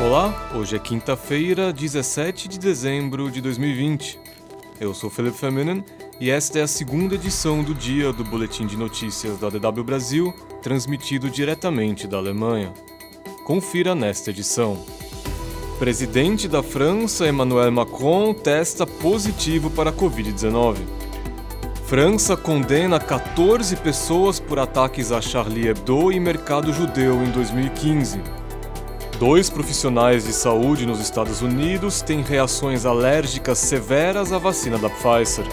Olá, hoje é quinta-feira, 17 de dezembro de 2020. Eu sou Felipe Feminen e esta é a segunda edição do dia do Boletim de Notícias da DW Brasil, transmitido diretamente da Alemanha. Confira nesta edição. Presidente da França, Emmanuel Macron, testa positivo para a Covid-19. França condena 14 pessoas por ataques a Charlie Hebdo e mercado judeu em 2015. 2 profissionais de saúde nos Estados Unidos têm reações alérgicas severas à vacina da Pfizer.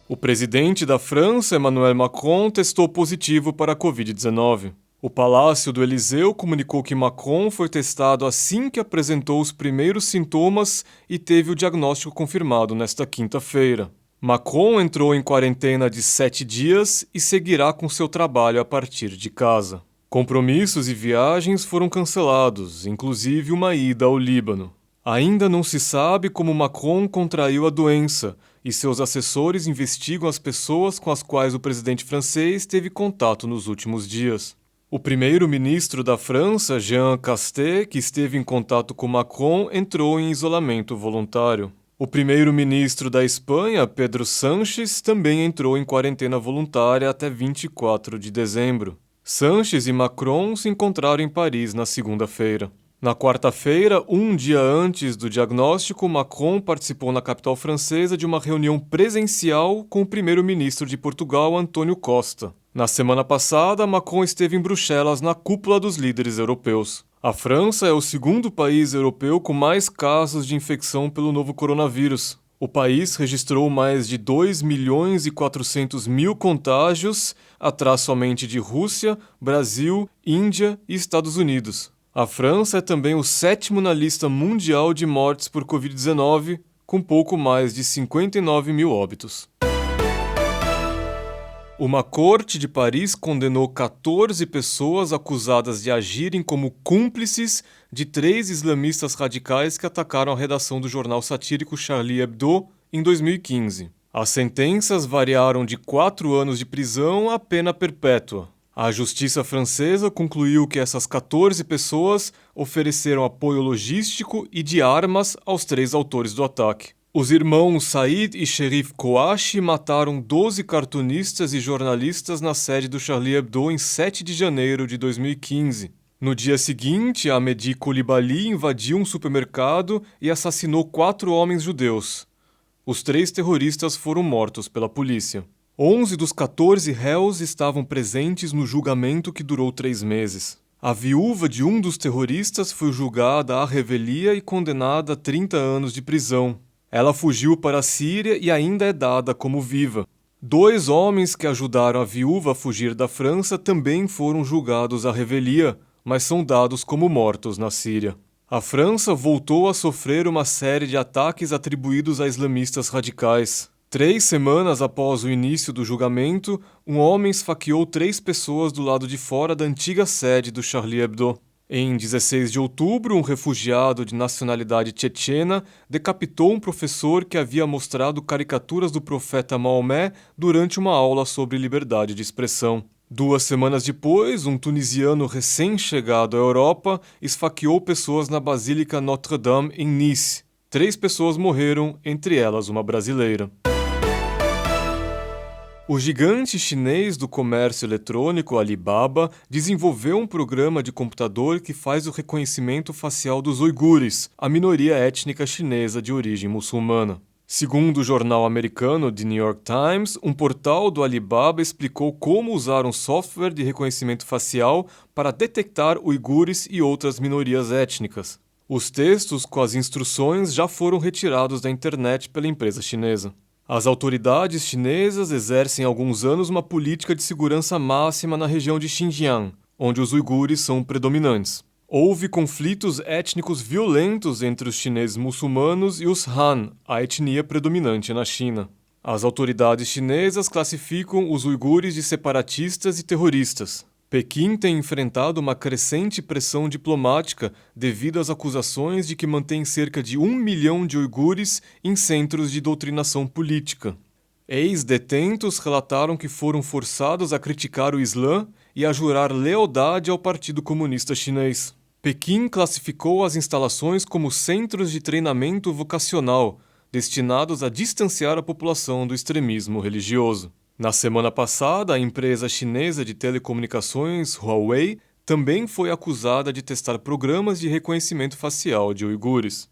O presidente da França, Emmanuel Macron, testou positivo para a Covid-19. O Palácio do Élysée comunicou que Macron foi testado assim que apresentou os primeiros sintomas e teve o diagnóstico confirmado nesta quinta-feira. Macron entrou em quarentena de 7 dias e seguirá com seu trabalho a partir de casa. Compromissos e viagens foram cancelados, inclusive uma ida ao Líbano. Ainda não se sabe como Macron contraiu a doença e seus assessores investigam as pessoas com as quais o presidente francês teve contato nos últimos dias. O primeiro-ministro da França, Jean Castex, que esteve em contato com Macron, entrou em isolamento voluntário. O primeiro-ministro da Espanha, Pedro Sánchez, também entrou em quarentena voluntária até 24 de dezembro. Sánchez e Macron se encontraram em Paris na segunda-feira. Na quarta-feira, um dia antes do diagnóstico, Macron participou na capital francesa de uma reunião presencial com o primeiro-ministro de Portugal, António Costa. Na semana passada, Macron esteve em Bruxelas na cúpula dos líderes europeus. A França é o segundo país europeu com mais casos de infecção pelo novo coronavírus. O país registrou mais de 2.400.000 contágios, atrás somente de Rússia, Brasil, Índia e Estados Unidos. A França é também o 7º na lista mundial de mortes por Covid-19, com pouco mais de 59.000 óbitos. Uma corte de Paris condenou 14 pessoas acusadas de agirem como cúmplices de 3 islamistas radicais que atacaram a redação do jornal satírico Charlie Hebdo em 2015. As sentenças variaram de 4 anos de prisão a pena perpétua. A justiça francesa concluiu que essas 14 pessoas ofereceram apoio logístico e de armas aos 3 autores do ataque. Os irmãos Said e Cherif Kouachi mataram 12 cartunistas e jornalistas na sede do Charlie Hebdo em 7 de janeiro de 2015. No dia seguinte, Mehdi Coulibaly invadiu um supermercado e assassinou 4 homens judeus. Os 3 terroristas foram mortos pela polícia. 11 dos 14 réus estavam presentes no julgamento que durou 3 meses. A viúva de um dos terroristas foi julgada à revelia e condenada a 30 anos de prisão. Ela fugiu para a Síria e ainda é dada como viva. 2 homens que ajudaram a viúva a fugir da França também foram julgados à revelia, mas são dados como mortos na Síria. A França voltou a sofrer uma série de ataques atribuídos a islamistas radicais. 3 semanas após o início do julgamento, um homem esfaqueou 3 pessoas do lado de fora da antiga sede do Charlie Hebdo. Em 16 de outubro, um refugiado de nacionalidade tchetchena decapitou um professor que havia mostrado caricaturas do profeta Maomé durante uma aula sobre liberdade de expressão. 2 semanas depois, um tunisiano recém-chegado à Europa esfaqueou pessoas na Basílica Notre-Dame em Nice. 3 pessoas morreram, entre elas uma brasileira. O gigante chinês do comércio eletrônico Alibaba desenvolveu um programa de computador que faz o reconhecimento facial dos uigures, a minoria étnica chinesa de origem muçulmana. Segundo o jornal americano The New York Times, um portal do Alibaba explicou como usar um software de reconhecimento facial para detectar uigures e outras minorias étnicas. Os textos com as instruções já foram retirados da internet pela empresa chinesa. As autoridades chinesas exercem há alguns anos uma política de segurança máxima na região de Xinjiang, onde os uigures são predominantes. Houve conflitos étnicos violentos entre os chineses muçulmanos e os Han, a etnia predominante na China. As autoridades chinesas classificam os uigures de separatistas e terroristas. Pequim tem enfrentado uma crescente pressão diplomática devido às acusações de que mantém cerca de 1 milhão de uigures em centros de doutrinação política. Ex-detentos relataram que foram forçados a criticar o Islã e a jurar lealdade ao Partido Comunista Chinês. Pequim classificou as instalações como centros de treinamento vocacional, destinados a distanciar a população do extremismo religioso. Na semana passada, a empresa chinesa de telecomunicações Huawei também foi acusada de testar programas de reconhecimento facial de uigures.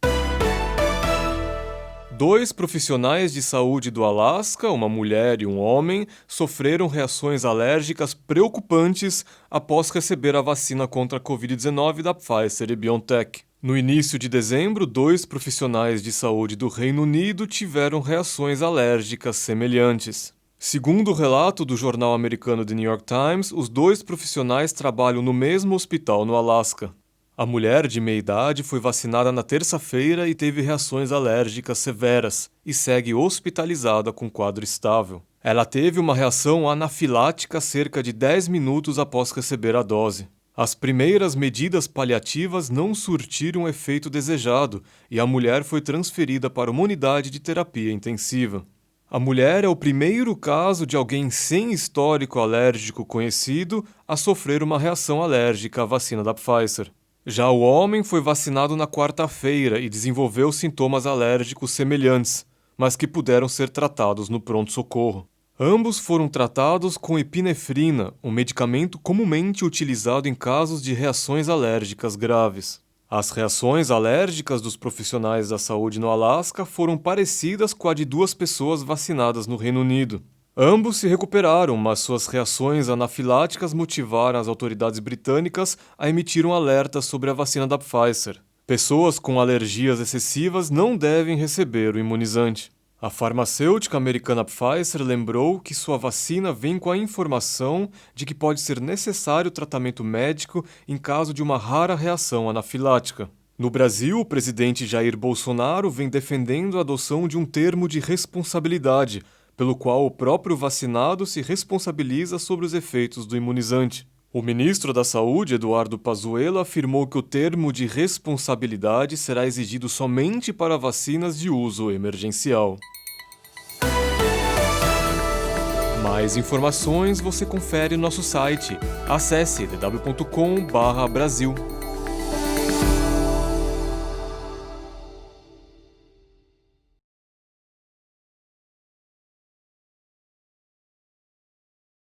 2 profissionais de saúde do Alasca, uma mulher e um homem, sofreram reações alérgicas preocupantes após receber a vacina contra a Covid-19 da Pfizer e BioNTech. No início de dezembro, 2 profissionais de saúde do Reino Unido tiveram reações alérgicas semelhantes. Segundo o relato do jornal americano The New York Times, os 2 profissionais trabalham no mesmo hospital no Alasca. A mulher de meia idade foi vacinada na terça-feira e teve reações alérgicas severas e segue hospitalizada com quadro estável. Ela teve uma reação anafilática cerca de 10 minutos após receber a dose. As primeiras medidas paliativas não surtiram o efeito desejado e a mulher foi transferida para uma unidade de terapia intensiva. A mulher é o primeiro caso de alguém sem histórico alérgico conhecido a sofrer uma reação alérgica à vacina da Pfizer. Já o homem foi vacinado na quarta-feira e desenvolveu sintomas alérgicos semelhantes, mas que puderam ser tratados no pronto-socorro. Ambos foram tratados com epinefrina, um medicamento comumente utilizado em casos de reações alérgicas graves. As reações alérgicas dos profissionais da saúde no Alasca foram parecidas com a de 2 pessoas vacinadas no Reino Unido. Ambos se recuperaram, mas suas reações anafiláticas motivaram as autoridades britânicas a emitir um alerta sobre a vacina da Pfizer. Pessoas com alergias excessivas não devem receber o imunizante. A farmacêutica americana Pfizer lembrou que sua vacina vem com a informação de que pode ser necessário tratamento médico em caso de uma rara reação anafilática. No Brasil, o presidente Jair Bolsonaro vem defendendo a adoção de um termo de responsabilidade, pelo qual o próprio vacinado se responsabiliza sobre os efeitos do imunizante. O ministro da Saúde, Eduardo Pazuello, afirmou que o termo de responsabilidade será exigido somente para vacinas de uso emergencial. Mais informações você confere no nosso site. Acesse dw.com/Brasil.